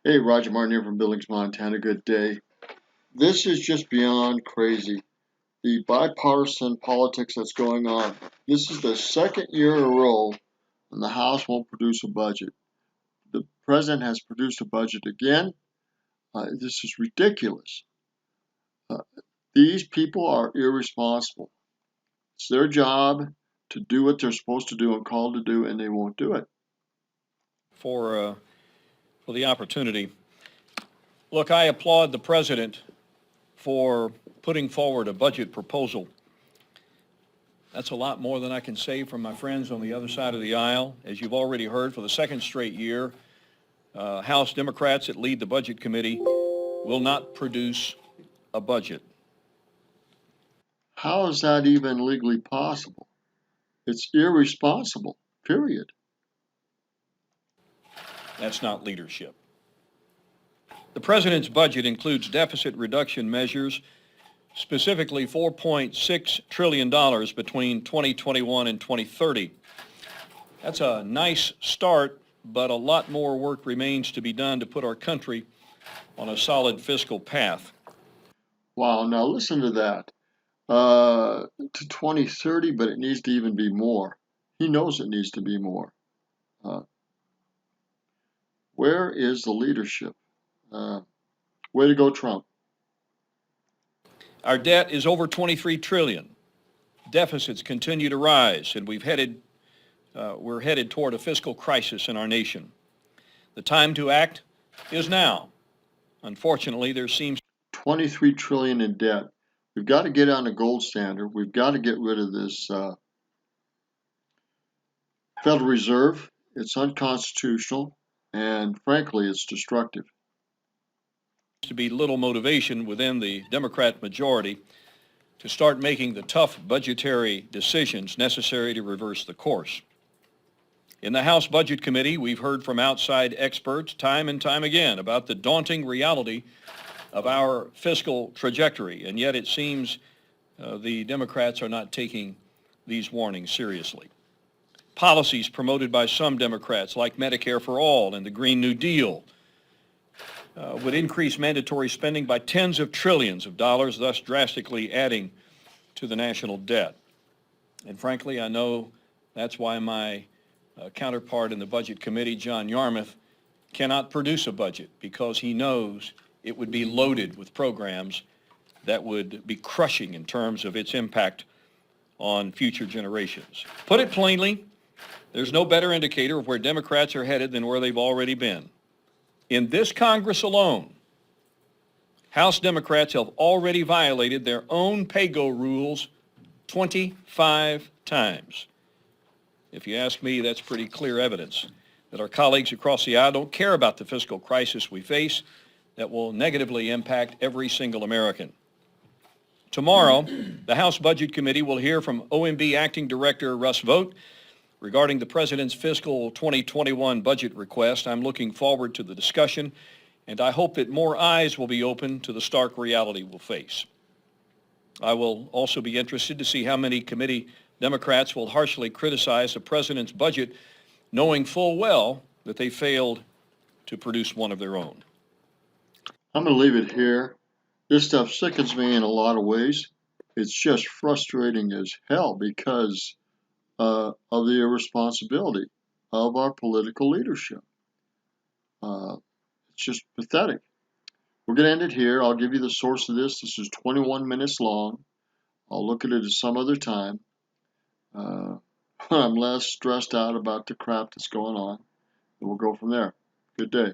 Hey, Roger Martin here from Billings, Montana. Good day. This is just beyond crazy. The bipartisan politics that's going on. This is the second year in a row when the House won't produce a budget. The president has produced a budget again. This is ridiculous. Uh, these people are irresponsible. It's their job to do what they're supposed to do and called to do, and they won't do it. For the opportunity. Look, I applaud the president for putting forward a budget proposal. That's a lot more than I can say from my friends on the other side of the aisle. As you've already heard, for the second straight year, House Democrats that lead the Budget Committee will not produce a budget. How is that even legally possible? It's irresponsible, period. That's not leadership. The president's budget includes deficit reduction measures, specifically $4.6 trillion between 2021 and 2030. That's a nice start, but a lot more work remains to be done to put our country on a solid fiscal path. Wow, now listen to that. To 2030, but it needs to even be more. He knows it needs to be more. Where is the leadership? Way to go, Trump. Our debt is over $23 trillion. Deficits continue to rise, and we're headed toward a fiscal crisis in our nation. The time to act is now. Unfortunately, there seems 23 trillion in debt. We've got to get on the gold standard. We've got to get rid of this Federal Reserve. It's unconstitutional, and frankly, it's destructive. to be little motivation within the Democrat majority to start making the tough budgetary decisions necessary to reverse the course. In the House Budget Committee, we've heard from outside experts time and time again about the daunting reality of our fiscal trajectory, and yet it seems the Democrats are not taking these warnings seriously. Policies promoted by some Democrats, like Medicare for All and the Green New Deal, would increase mandatory spending by tens of trillions of dollars, thus drastically adding to the national debt. And frankly, I know that's why my counterpart in the Budget Committee, John Yarmuth, cannot produce a budget, because he knows it would be loaded with programs that would be crushing in terms of its impact on future generations. Put it plainly, there's no better indicator of where Democrats are headed than where they've already been. In this Congress alone, House Democrats have already violated their own pay-go rules 25 times. If you ask me, that's pretty clear evidence that our colleagues across the aisle don't care about the fiscal crisis we face that will negatively impact every single American. Tomorrow, the House Budget Committee will hear from OMB Acting Director Russ Vought regarding the President's fiscal 2021 budget request. I'm looking forward to the discussion, and I hope that more eyes will be open to the stark reality we'll face. I will also be interested to see how many committee Democrats will harshly criticize the President's budget, knowing full well that they failed to produce one of their own. I'm going to leave it here. This stuff sickens me in a lot of ways. It's just frustrating as hell because of the irresponsibility of our political leadership. It's just pathetic. We're going to end it here. I'll give you the source of this. This is 21 minutes long. I'll look at it at some other time. I'm less stressed out about the crap that's going on. And we'll go from there. Good day.